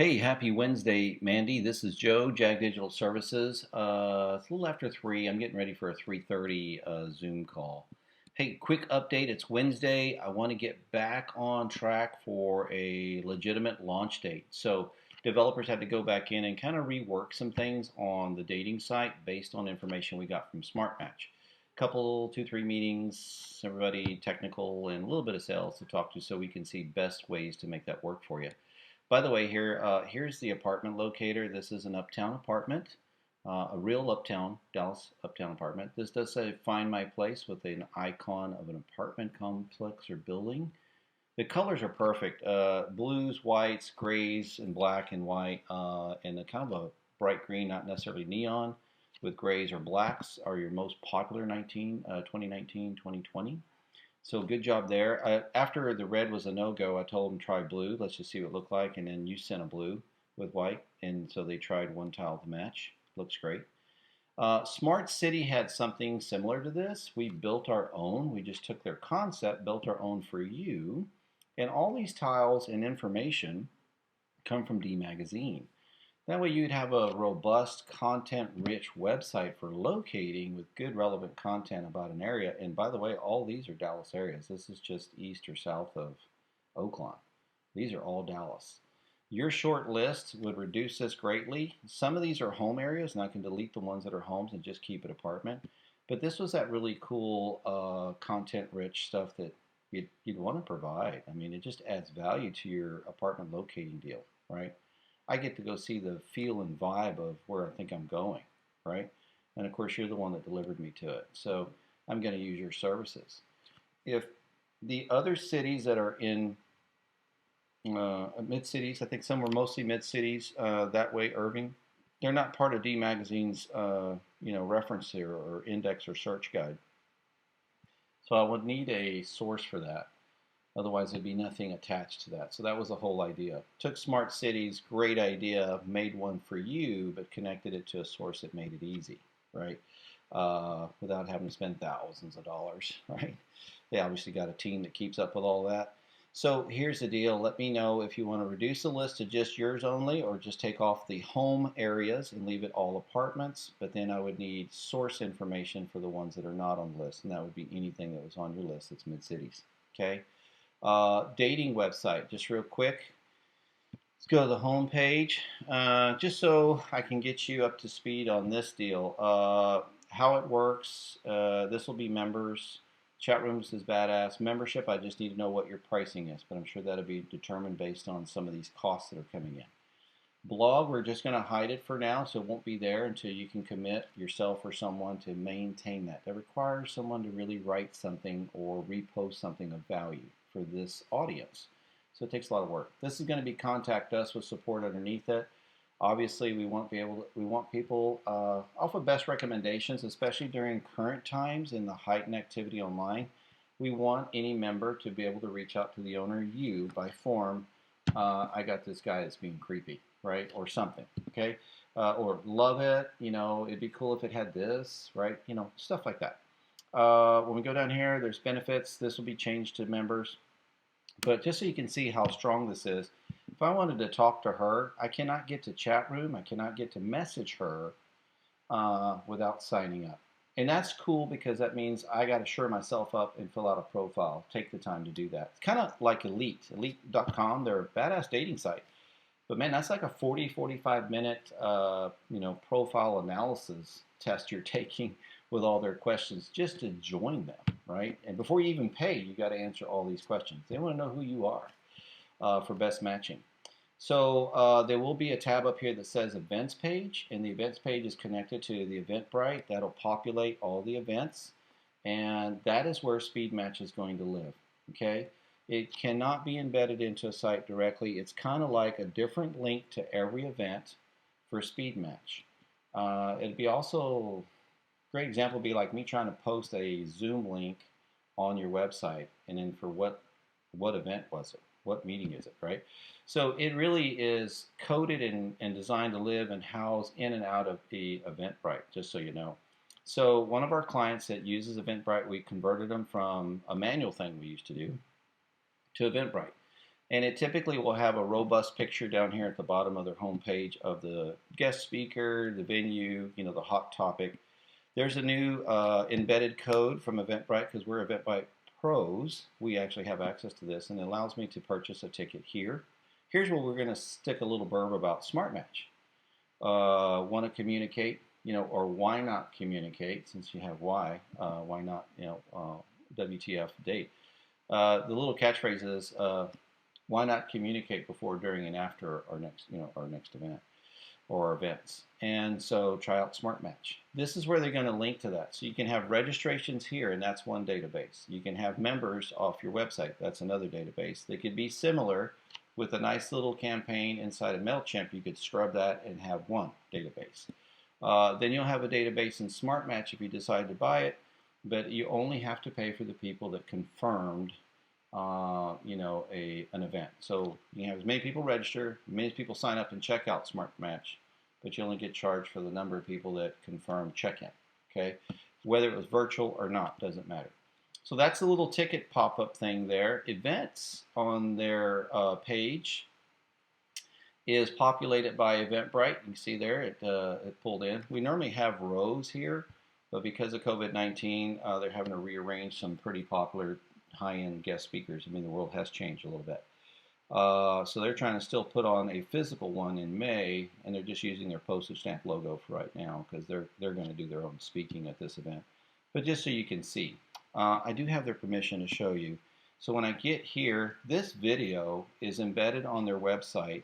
Hey, happy Wednesday, Mandy. This is Joe, Jag Digital Services. It's a little after 3. I'm getting ready for a 3:30 Zoom call. Hey, quick update. It's Wednesday. I want to get back on track for a legitimate launch date. So developers had to go back in and kind of rework some things on the dating site based on information we got from SmartMatch. Couple, 2, 3 meetings, everybody technical, and a little bit of sales to talk to so we can see best ways to make that work for you. By the way, here's the apartment locator. This is an uptown apartment, a real uptown, Dallas uptown apartment. This does say find my place with an icon of an apartment complex or building. The colors are perfect. Blues, whites, grays, and black and white, and a kind of a bright green, not necessarily neon, with grays or blacks are your most popular 2019, 2020. So good job there. After the red was a no-go, I told them try blue. Let's just see what it looked like. And then you sent a blue with white. And so they tried one tile to match. Looks great. Smart City had something similar to this. We built our own. We just took their concept, built our own for you. And all these tiles and information come from D Magazine. That way you'd have a robust, content-rich website for locating with good relevant content about an area. And by the way, all these are Dallas areas. This is just east or south of Oakland. These are all Dallas. Your short list would reduce this greatly. Some of these are home areas, and I can delete the ones that are homes and just keep it apartment. But this was that really cool content-rich stuff that you'd want to provide. I mean, it just adds value to your apartment locating deal, right? I get to go see the feel and vibe of where I think I'm going, right? And of course, you're the one that delivered me to it. So I'm going to use your services. If the other cities that are in mid cities, I think some were mostly mid cities. That way, Irving, they're not part of D Magazine's reference here or index or search guide. So I would need a source for that. Otherwise, there'd be nothing attached to that. So that was the whole idea. Took Smart Cities, great idea, made one for you, but connected it to a source that made it easy, right? Without having to spend thousands of dollars, right? They obviously got a team that keeps up with all that. So here's the deal. Let me know if you want to reduce the list to just yours only or just take off the home areas and leave it all apartments. But then I would need source information for the ones that are not on the list, and that would be anything that was on your list that's mid-cities, okay? Dating website, just real quick. Let's go to the home page, just so I can get you up to speed on this deal. How it works, this will be members. Chat rooms is badass. Membership, I just need to know what your pricing is, but I'm sure that'll be determined based on some of these costs that are coming in. Blog, we're just going to hide it for now, so it won't be there until you can commit yourself or someone to maintain that. That requires someone to really write something or repost something of value for this audience. So it takes a lot of work. This is going to be contact us with support underneath it. Obviously, we want people off of best recommendations, especially during current times in the heightened activity online. We want any member to be able to reach out to the owner, you, by form. I got this guy that's being creepy, right, or something, okay, or love it. It'd be cool if it had this, right, stuff like that. When we go down here, there's benefits. This will be changed to members. But just so you can see how strong this is, if I wanted to talk to her, I cannot get to chat room. I cannot get to message her without signing up. And that's cool because that means I got to shore myself up and fill out a profile. Take the time to do that. It's kind of like Elite, elite.com. They're a badass dating site. But man, that's like a 40, 45 minute, profile analysis test you're taking with all their questions just to join them, right? And before you even pay, you got to answer all these questions. They want to know who you are for best matching. So there will be a tab up here that says events page, and the events page is connected to the Eventbrite. That'll populate all the events, and that is where SpeedMatch is going to live, okay? It cannot be embedded into a site directly. It's kind of like a different link to every event for SpeedMatch. It'd be also, a great example would be like me trying to post a Zoom link on your website, and then for what event was it? What meeting is it, right? So it really is coded and designed to live and house in and out of the Eventbrite, just so you know. So one of our clients that uses Eventbrite, we converted them from a manual thing we used to do to Eventbrite. And it typically will have a robust picture down here at the bottom of their homepage of the guest speaker, the venue, the hot topic. There's a new embedded code from Eventbrite because we're Eventbrite pros. We actually have access to this, and it allows me to purchase a ticket here. Here's where we're going to stick a little blurb about SmartMatch. Want to communicate, or why not communicate? Since you have why not, WTF date. The little catchphrase is, why not communicate before, during, and after our next event or events? And so try out SmartMatch. This is where they're going to link to that. So you can have registrations here, and that's one database. You can have members off your website. That's another database. They could be similar with a nice little campaign inside of MailChimp. You could scrub that and have one database. Then you'll have a database in SmartMatch if you decide to buy it, but you only have to pay for the people that confirmed an event. So you have as many people register, as many people sign up and check out SmartMatch, but you only get charged for the number of people that confirm check-in. Okay, whether it was virtual or not doesn't matter. So that's a little ticket pop-up thing there. Events on their page is populated by Eventbrite. You can see there it pulled in. We normally have rows here, but because of COVID-19, they're having to rearrange some pretty popular high-end guest speakers. I mean, the world has changed a little bit. So they're trying to still put on a physical one in May, and they're just using their postage stamp logo for right now because they're going to do their own speaking at this event. But just so you can see, I do have their permission to show you. So when I get here, this video is embedded on their website.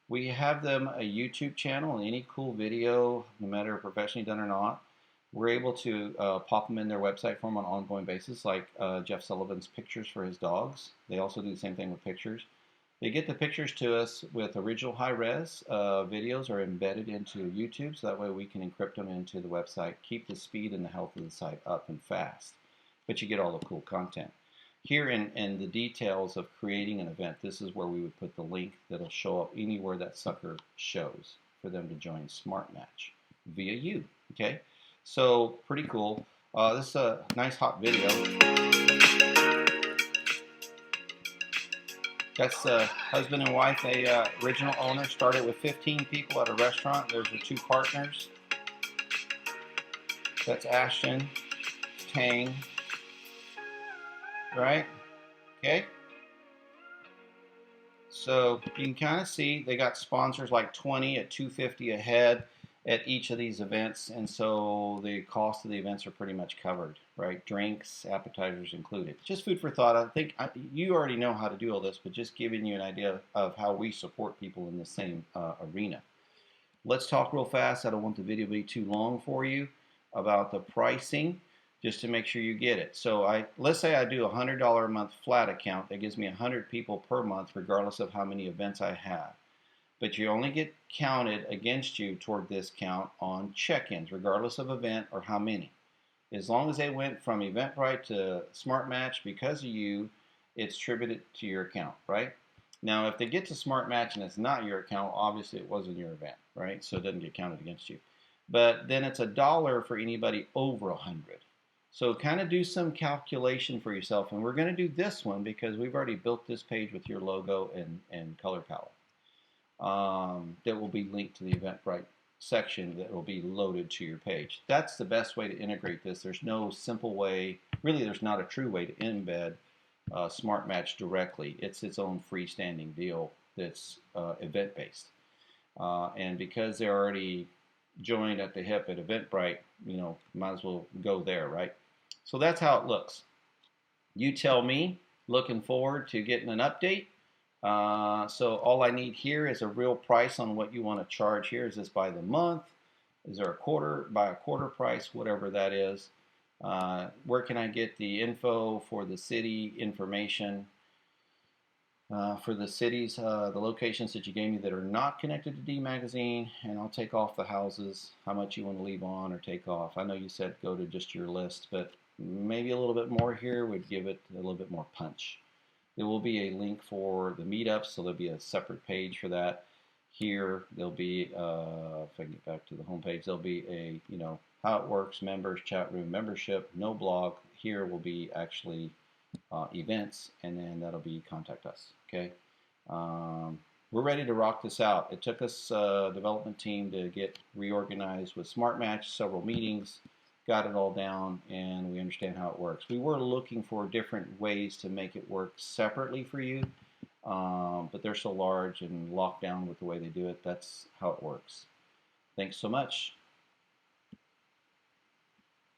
We have them a YouTube channel, and any cool video, no matter professionally done or not, we're able to pop them in their website for them on an ongoing basis, like Jeff Sullivan's pictures for his dogs. They also do the same thing with pictures. They get the pictures to us with original high-res videos are embedded into YouTube, so that way we can encrypt them into the website, keep the speed and the health of the site up and fast. But you get all the cool content. Here in the details of creating an event, this is where we would put the link that'll show up anywhere that sucker shows for them to join SmartMatch via you. Okay, so pretty cool. This is a nice hot video. That's husband and wife. They original owner started with 15 people at a restaurant. There's the two partners. That's Ashton, Tang, right? Okay. So you can kind of see they got sponsors like 20 at $250 a head at each of these events, and so the cost of the events are pretty much covered, right? Drinks, appetizers included. Just food for thought. I think you already know how to do all this, but just giving you an idea of how we support people in the same arena. Let's talk real fast. I don't want the video to be too long for you about the pricing, just to make sure you get it. So let's say I do a $100 a month flat account. That gives me 100 people per month, regardless of how many events I have. But you only get counted against you toward this count on check-ins, regardless of event or how many. As long as they went from Eventbrite to SmartMatch because of you, it's attributed to your account, right? Now, if they get to SmartMatch and it's not your account, obviously it wasn't your event, right? So it doesn't get counted against you. But then it's $1 for anybody over 100. So kind of do some calculation for yourself. And we're going to do this one because we've already built this page with your logo and color palette. That will be linked to the Eventbrite section that will be loaded to your page. That's the best way to integrate this. There's no simple way, really there's not a true way to embed SmartMatch directly. It's its own freestanding deal that's event-based. And because they're already joined at the hip at Eventbrite, might as well go there, right? So that's how it looks. You tell me, looking forward to getting an update. So all I need here is a real price on what you want to charge here. Is this by the month? Is there by a quarter price, whatever that is? Where can I get the info for the city information? For the cities, the locations that you gave me that are not connected to D Magazine, and I'll take off the houses, how much you want to leave on or take off. I know you said go to just your list, but maybe a little bit more here would give it a little bit more punch. There will be a link for the meetups, so there'll be a separate page for that. Here, there'll be, if I can get back to the home page, there'll be a, how it works, members, chat room membership, no blog. Here will be actually events, and then that'll be contact us, okay? We're ready to rock this out. It took us development team to get reorganized with SmartMatch, several meetings, got it all down, and we understand how it works. We were looking for different ways to make it work separately for you, but they're so large and locked down with the way they do it. That's how it works. Thanks so much.